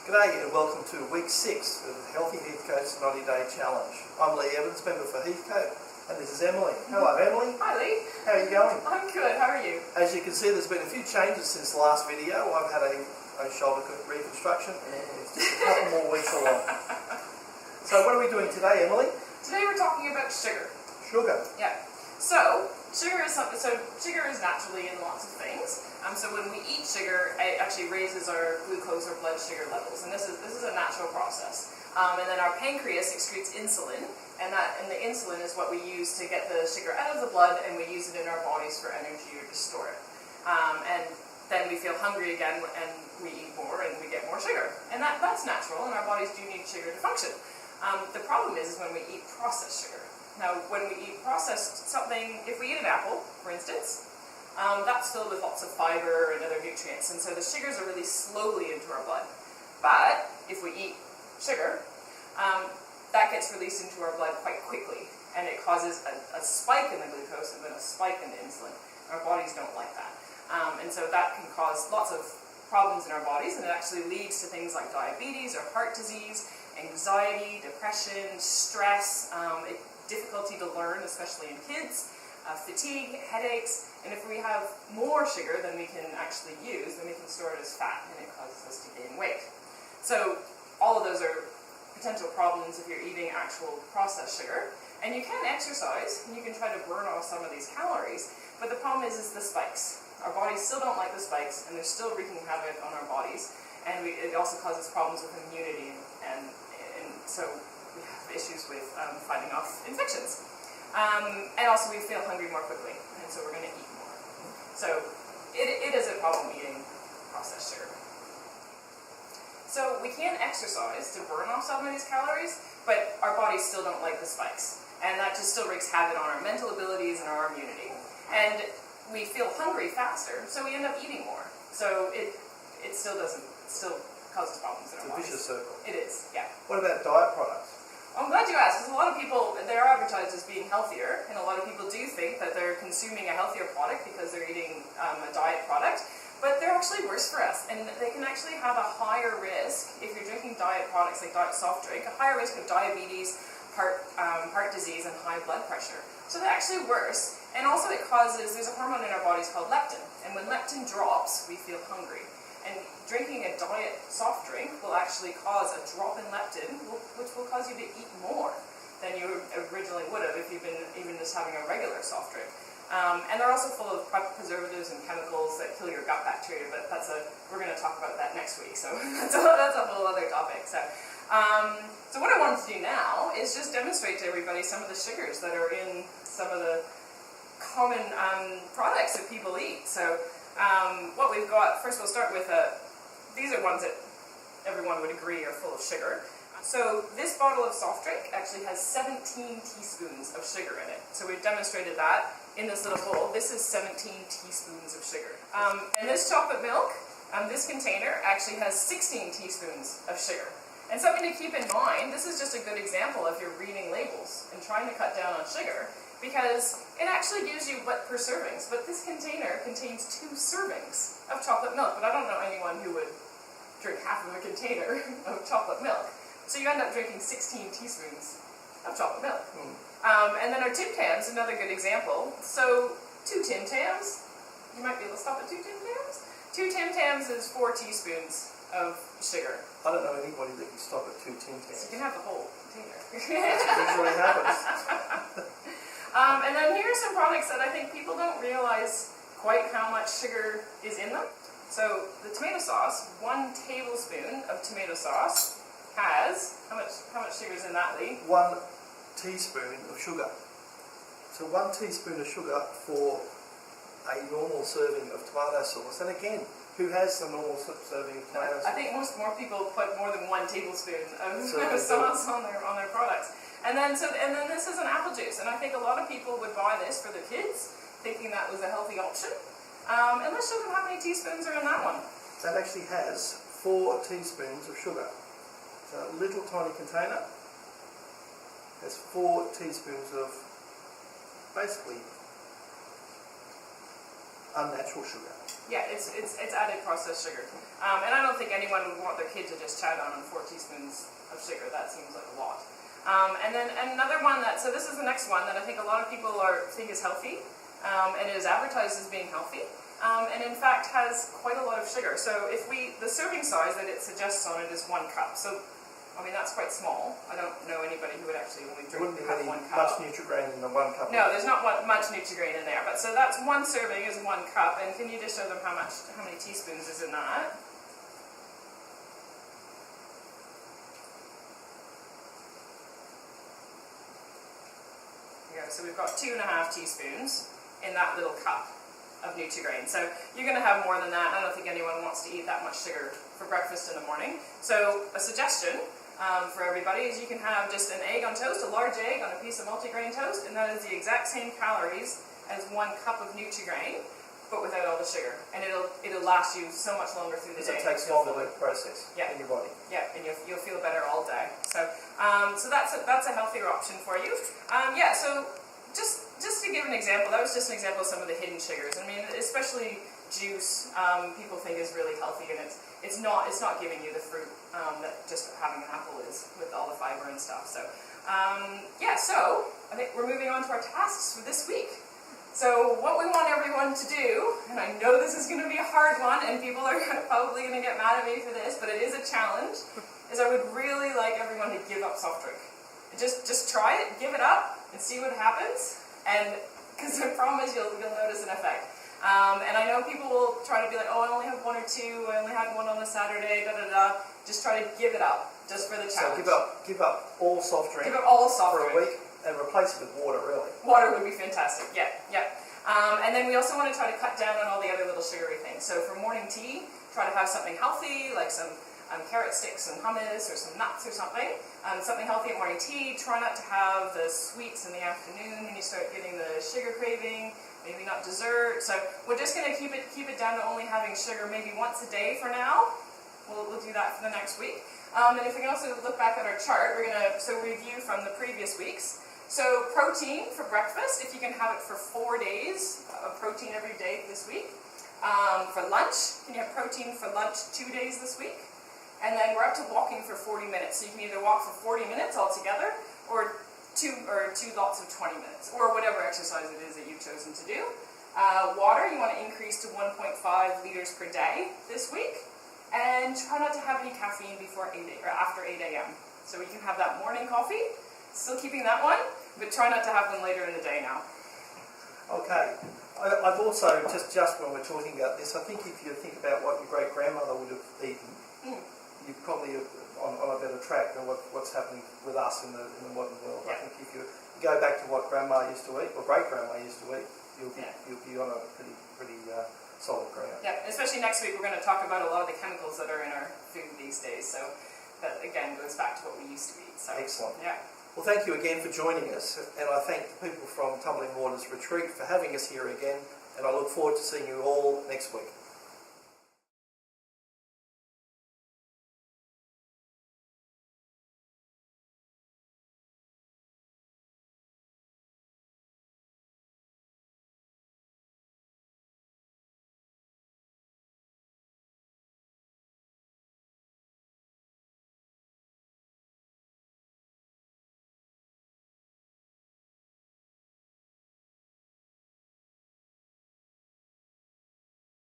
G'day and welcome to week 6 of Healthy Heathcote's 90-day challenge. I'm Lee Evans, member for Heathcote, and this is Emily. Hello Emily. Hi Lee. How are you going? I'm good, how are you? As you can see, there's been a few changes since the last video. I've had a shoulder reconstruction and it's just a couple more weeks along. So what are we doing today, Emily? Today we're talking about sugar. Sugar. Yeah. So sugar is naturally in lots of things. So when we eat sugar, it actually raises our glucose or blood sugar levels, and this is a natural process. And then our pancreas excretes insulin, and the insulin is what we use to get the sugar out of the blood, and we use it in our bodies for energy or to store it. And then we feel hungry again, and we eat more, and we get more sugar. And that's natural, and our bodies do need sugar to function. The problem is when we eat processed sugar. Now, when we eat processed something, if we eat an apple, for instance, that's filled with lots of fiber and other nutrients, and so the sugars are really slowly into our blood. But if we eat sugar, that gets released into our blood quite quickly, and it causes a spike in the glucose and then a spike in the insulin. Our bodies don't like that. And so that can cause lots of problems in our bodies, and it actually leads to things like diabetes or heart disease, anxiety, depression, stress, difficulty to learn, especially in kids, fatigue, headaches, and if we have more sugar than we can actually use, then we can store it as fat, and it causes us to gain weight. So all of those are potential problems if you're eating actual processed sugar. And you can exercise, and you can try to burn off some of these calories, but the problem is the spikes. Our bodies still don't like the spikes, and they're still wreaking havoc on our bodies, and it also causes problems with immunity, and so we have issues with fighting off infections. And also we feel hungry more quickly, and so we're going to eat more. So it is a problem eating processed sugar. So we can exercise to burn off some of these calories, but our bodies still don't like the spikes. And that just still wreaks havoc on our mental abilities and our immunity. And we feel hungry faster, so we end up eating more. So it still causes problems in our bodies. It's a vicious circle. It is, yeah. What about diet products? I'm glad you asked, because a lot of people, they're advertised as being healthier, and a lot of people do think that they're consuming a healthier product because they're eating a diet product, but they're actually worse for us, and they can actually have a higher risk, if you're drinking diet products like diet soft drink, a higher risk of diabetes, heart disease, and high blood pressure. So they're actually worse, and also there's a hormone in our bodies called leptin, and when leptin drops, we feel hungry. And drinking a diet soft drink will actually cause a drop in leptin, which will cause you to eat more than you originally would have if you've been even just having a regular soft drink. And they're also full of preservatives and chemicals that kill your gut bacteria, but we're going to talk about that next week, so that's a whole other topic. So what I wanted to do now is just demonstrate to everybody some of the sugars that are in some of the common products that people eat. So what we've got, first we'll start with, these are ones that everyone would agree are full of sugar. So this bottle of soft drink actually has 17 teaspoons of sugar in it. So we've demonstrated that in this little bowl. This is 17 teaspoons of sugar. And this chocolate milk, this container actually has 16 teaspoons of sugar. And something to keep in mind, this is just a good example if you're reading labels and trying to cut down on sugar, because it actually gives you what per servings, but this container contains 2 servings of chocolate milk, but I don't know anyone who would drink half of a container of chocolate milk. So you end up drinking 16 teaspoons of chocolate milk. And then our Tim Tams, another good example. So 2 Tim Tams, you might be able to stop at 2 Tim Tams? 2 Tim Tams is 4 teaspoons of sugar. I don't know anybody that can stop at 2 Tim Tams. So you can have the whole container. That's what usually happens. And then here are some products that I think people don't realize quite how much sugar is in them. So the tomato sauce, 1 tablespoon of tomato sauce has, how much sugar is in that, Lee? 1 teaspoon of sugar. So 1 teaspoon of sugar for a normal serving of tomato sauce. And again, who has the normal serving of tomato sauce? I think more people put more than 1 tablespoon of sauce on their products. And then this is an apple juice, and I think a lot of people would buy this for their kids, thinking that was a healthy option. And let's show them how many teaspoons are in that one. That actually has 4 teaspoons of sugar. So a little tiny container has 4 teaspoons of basically unnatural sugar. Yeah, it's added processed sugar. And I don't think anyone would want their kid to just chow down on 4 teaspoons of sugar. That seems like a lot. And then another one so this is the next one that I think a lot of people think is healthy, and it is advertised as being healthy, and in fact has quite a lot of sugar. So the serving size that it suggests on it is 1 cup. So, I mean, that's quite small. I don't know anybody who would actually only drink have 1 cup. Much Nutrigrain in the 1 cup. No, there's not much Nutrigrain in there. But so that's 1 serving is 1 cup. And can you just show them how many teaspoons is in that? Here, so we've got 2.5 teaspoons in that little cup of Nutrigrain. So you're going to have more than that. I don't think anyone wants to eat that much sugar for breakfast in the morning. So a suggestion for everybody is you can have just an egg on toast, a large egg on a piece of multigrain toast, and that is the exact same calories as 1 cup of Nutrigrain, but without all the sugar. And it'll last you so much longer through the day. It takes longer to process in your body. Yeah, and you'll feel better all day. So so that's a healthier option for you. So just to give an example, that was just an example of some of the hidden sugars. I mean, especially juice, people think is really healthy, and it's not giving you the fruit that just having an apple is, with all the fiber and stuff. So so I think we're moving on to our tasks for this week. So what we want everyone to do, and I know this is going to be a hard one, and people are probably going to get mad at me for this, but it is a challenge, is I would really like everyone to give up soft drink. Just try it, give it up, and see what happens. And because I promise you'll notice an effect. And I know people will try to be like, oh, I only have 1 or 2, I only had 1 on a Saturday, Just try to give it up, just for the challenge. So give up all soft drink. Give up all soft for drink. a week, and replace it with water, really. Water would be fantastic, yeah. And then we also want to try to cut down on all the other little sugary things. So for morning tea, try to have something healthy, like some carrot sticks and hummus, or some nuts or something. Something healthy at morning tea. Try not to have the sweets in the afternoon when you start getting the sugar craving. Maybe not dessert. So we're just going to keep it down to only having sugar maybe once a day for now. We'll do that for the next week. And if we can also look back at our chart, we're going to review from the previous weeks. So protein for breakfast, if you can have it for 4 days of protein every day this week. For lunch, can you have protein for lunch 2 days this week? And then we're up to walking for 40 minutes. So you can either walk for 40 minutes altogether, or two lots of 20 minutes, or whatever exercise it is that you've chosen to do. Water, you want to increase to 1.5 liters per day this week. And try not to have any caffeine before 8 or after 8 a.m. So you can have that morning coffee, still keeping that one, but try not to have them later in the day now. Okay. I've also, just when we're talking about this, I think if you think about what your great-grandmother would have eaten, you're probably on a better track than what's happening with us in the modern world. Yeah. I think if you go back to what grandma used to eat, or great-grandma used to eat, you'll be on a pretty solid ground. Yeah, especially next week we're going to talk about a lot of the chemicals that are in our food these days. So that again goes back to what we used to eat. So excellent. Yeah. Well, thank you again for joining us, and I thank the people from Tumbling Waters Retreat for having us here again, and I look forward to seeing you all next week.